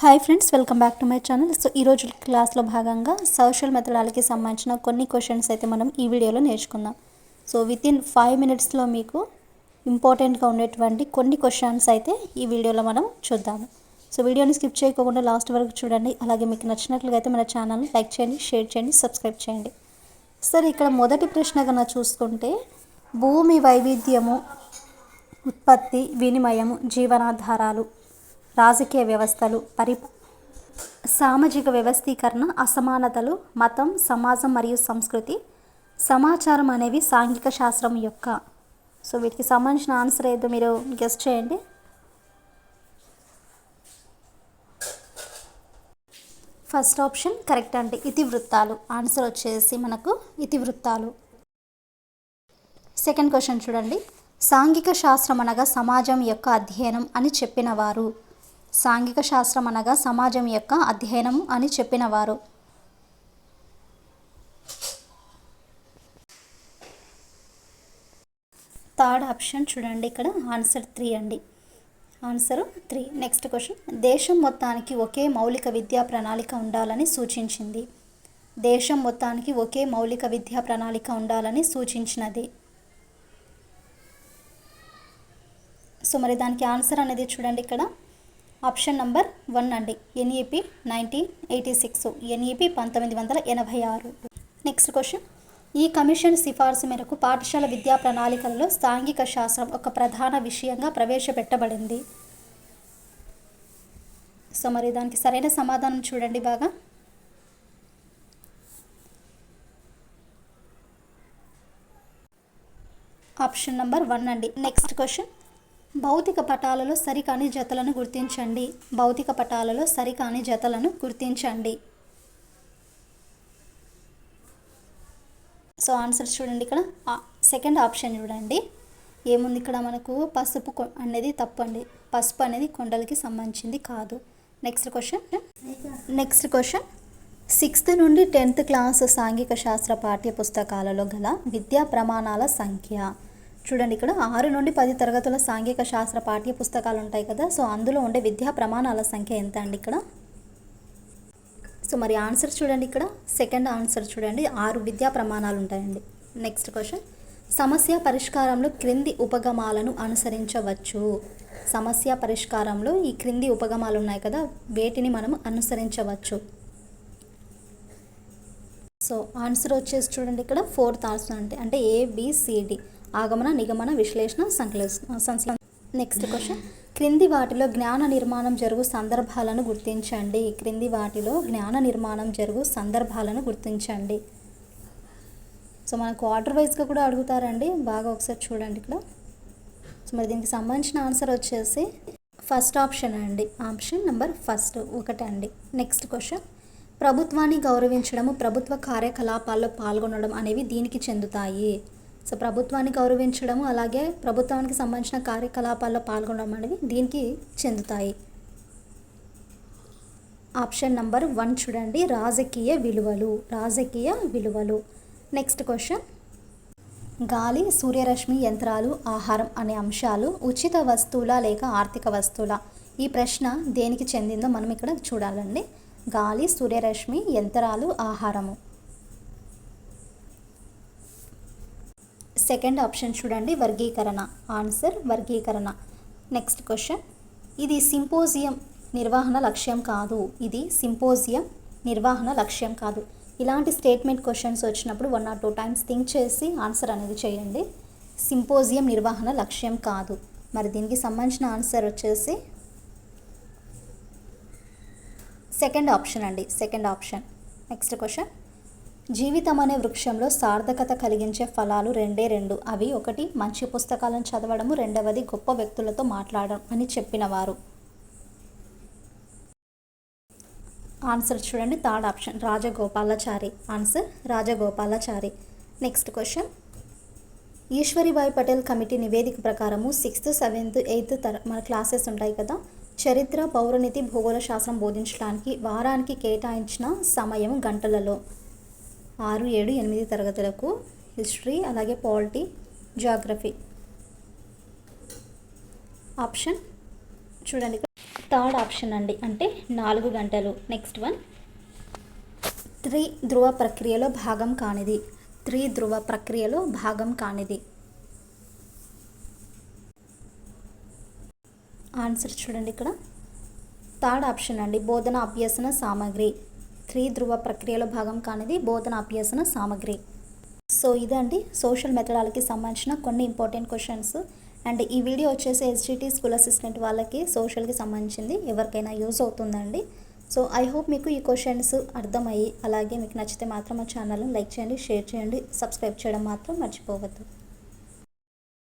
Hi friends, welcome back to my channel. So ఈరోజు క్లాస్లో భాగంగా సోషల్ మెథడాలజీకి సంబంధించిన కొన్ని క్వశ్చన్స్ అయితే మనం ఈ వీడియోలో నేర్చుకుందాం. సో వితిన్ 5 మినిట్స్లో మీకు ఇంపార్టెంట్గా ఉండేటువంటి కొన్ని క్వశ్చన్స్ అయితే ఈ వీడియోలో మనం చూద్దాము. సో వీడియోని స్కిప్ చేయకుండా లాస్ట్ వరకు చూడండి. అలాగే మీకు నచ్చినట్లుగా అయితే మన ఛానల్ని లైక్ చేయండి, షేర్ చేయండి, సబ్స్క్రైబ్ చేయండి. సరే, ఇక్కడ మొదటి ప్రశ్న కన్నా చూసుకుంటే భూమి వైవిధ్యము, ఉత్పత్తి, వినిమయము, జీవనాధారాలు, రాజకీయ వ్యవస్థలు, సామాజిక వ్యవస్థీకరణ, అసమానతలు, మతం, సమాజం మరియు సంస్కృతి, సమాచారం అనేవి సాంఘిక శాస్త్రం యొక్క. సో వీటికి సంబంధించిన ఆన్సర్ ఏదో మీరు గెస్ చేయండి. ఫస్ట్ ఆప్షన్ కరెక్ట్ అండి, ఇతివృత్తాలు. ఆన్సర్ వచ్చేసి మనకు ఇతివృత్తాలు. సెకండ్ క్వశ్చన్ చూడండి. సాంఘిక శాస్త్రం అనగా సమాజం యొక్క అధ్యయనం అని చెప్పినవారు. సాంఘిక శాస్త్రం అనగా సమాజం యొక్క అధ్యయనం అని చెప్పినవారు. థర్డ్ ఆప్షన్ చూడండి, ఇక్కడ ఆన్సర్ 3 అండి. ఆన్సర్ 3. Next question. దేశం మొత్తానికి ఒకే మౌలిక విద్యా ప్రణాళిక ఉండాలని సూచించింది. దేశం మొత్తానికి ఒకే మౌలిక విద్యా ప్రణాళిక ఉండాలని సూచించినది. సో మరి దానికి ఆన్సర్ అనేది చూడండి, ఇక్కడ ఆప్షన్ నంబర్ 1 అండి. NEP 1986, NEP 1986. Next question. ఈ కమిషన్ సిఫార్సు మేరకు పాఠశాల విద్యా ప్రణాళికలలో సాంఘిక శాస్త్రం ఒక ప్రధాన విషయంగా ప్రవేశపెట్టబడింది. సో మరి దానికి సరైన సమాధానం చూడండి బాగా. ఆప్షన్ నంబర్ 1 అండి. Next question. భౌతిక పటాలలో సరికాని జతలను గుర్తించండి. భౌతిక పటాలలో సరికాని జతలను గుర్తించండి. సో ఆన్సర్ చూడండి, ఇక్కడ సెకండ్ ఆప్షన్ చూడండి. ఏముంది ఇక్కడ మనకు పసుపు అనేది తప్పు అండి. పసుపు అనేది కొండలకి సంబంధించింది కాదు. Next question. 6th నుండి 10th క్లాస్ సాంఘిక శాస్త్ర పాఠ్య పుస్తకాలలో గల విద్యా ప్రమాణాల సంఖ్య. చూడండి, ఇక్కడ 6 నుండి 10 తరగతుల సాంఘిక శాస్త్ర పాఠ్య పుస్తకాలు ఉంటాయి కదా. సో అందులో ఉండే విద్యా ప్రమాణాల సంఖ్య ఎంత అండి ఇక్కడ? సో మరి ఆన్సర్ చూడండి, ఇక్కడ సెకండ్ ఆన్సర్ చూడండి, 6 విద్యా ప్రమాణాలు ఉంటాయండి. Next question. సమస్య పరిష్కారంలో క్రింది ఉపగమాలను అనుసరించవచ్చు. సమస్య పరిష్కారంలో ఈ క్రింది ఉపగమాలు ఉన్నాయి కదా, వేటిని మనం అనుసరించవచ్చు. సో ఆన్సర్ వచ్చేసి చూడండి, ఇక్కడ 4th ఆప్షన్ అంటే ABCD. ఆగమన, నిగమన, విశ్లేషణ, సంశ్లేషణ. Next question. క్రింది వాటిలో జ్ఞాన నిర్మాణం జరుగు సందర్భాలను గుర్తించండి. క్రింది వాటిలో జ్ఞాన నిర్మాణం జరుగు సందర్భాలను గుర్తించండి. సో మనకు ఆర్డర్ వైజ్గా కూడా అడుగుతారండి, బాగా ఒకసారి చూడండి ఇక్కడ. సో మరి దీనికి సంబంధించిన ఆన్సర్ వచ్చేసి ఫస్ట్ ఆప్షన్ అండి. ఆప్షన్ నంబర్ 1 అండి. Next question. ప్రభుత్వాన్ని గౌరవించడము, ప్రభుత్వ కార్యకలాపాల్లో పాల్గొనడం అనేవి దీనికి చెందుతాయి. సో ప్రభుత్వాన్ని గౌరవించడము అలాగే ప్రభుత్వానికి సంబంధించిన కార్యకలాపాల్లో పాల్గొనడం అనేవి దీనికి చెందుతాయి. ఆప్షన్ నంబర్ 1 చూడండి, రాజకీయ విలువలు. రాజకీయ విలువలు. Next question. గాలి, సూర్యరశ్మి, యంత్రాలు, ఆహారం అనే అంశాలు ఉచిత వస్తువుల లేక ఆర్థిక వస్తువుల? ఈ ప్రశ్న దేనికి చెందిందో మనం ఇక్కడ చూడాలండి. గాలి, సూర్యరశ్మి, యంత్రాలు, ఆహారము. సెకండ్ ఆప్షన్ చూడండి, వర్గీకరణ. ఆన్సర్ వర్గీకరణ. Next question. ఇది సింపోజియం నిర్వహణ లక్ష్యం కాదు. ఇది సింపోజియం నిర్వహణ లక్ష్యం కాదు. ఇలాంటి స్టేట్మెంట్ క్వశ్చన్స్ వచ్చినప్పుడు 1 or 2 times థింక్ చేసి ఆన్సర్ అనేది చేయండి. సింపోజియం నిర్వహణ లక్ష్యం కాదు. మరి దీనికి సంబంధించిన ఆన్సర్ వచ్చేసి సెకండ్ ఆప్షన్ అండి. Second option. Next question. జీవితం అనే వృక్షంలో సార్థకత కలిగించే ఫలాలు 2. అవి 1 మంచి పుస్తకాలను చదవడము, 2వది గొప్ప వ్యక్తులతో మాట్లాడడం అని చెప్పినవారు. ఆన్సర్ చూడండి, third option Rajagopalachari. Answer Rajagopalachari. Next question. Eshwari Bai Patel committee నివేదిక ప్రకారము 6th, 7th, 8th మన క్లాసెస్ ఉంటాయి కదా. చరిత్ర, పౌరనీతి, భూగోళ శాస్త్రం బోధించడానికి వారానికి కేటాయించిన సమయం గంటలలో. 6, 7, 8 తరగతులకు హిస్టరీ అలాగే పాలిటీ, జియోగ్రఫీ. ఆప్షన్ చూడండి, థర్డ్ ఆప్షన్ అండి, అంటే 4 గంటలు. నెక్స్ట్ వన్, త్రిధ్రువ ప్రక్రియలో భాగం కానిది. త్రిధ్రువ ప్రక్రియలో భాగం కానిది. ఆన్సర్ చూడండి ఇక్కడ. థర్డ్ ఆప్షన్ అండి, బోధన అభ్యసన సామగ్రి. త్రిధ్రువ ప్రక్రియలో భాగం కానిది బోధన అభ్యసన సామగ్రి. సో ఇదండి సోషల్ మెథడాలజీకి సంబంధించిన కొన్ని ఇంపార్టెంట్ క్వశ్చన్స్. అండ్ ఈ వీడియో వచ్చేసి ఎస్జిటి స్కూల్ అసిస్టెంట్ వాళ్ళకి సోషల్కి సంబంధించింది, ఎవరికైనా యూజ్ అవుతుందండి. సో ఐ హోప్ మీకు ఈ క్వశ్చన్స్ అర్థమయ్యి, అలాగే మీకు నచ్చితే మాత్రం మా ఛానల్ని లైక్ చేయండి, షేర్ చేయండి, సబ్స్క్రైబ్ చేయడం మాత్రం మర్చిపోవద్దు.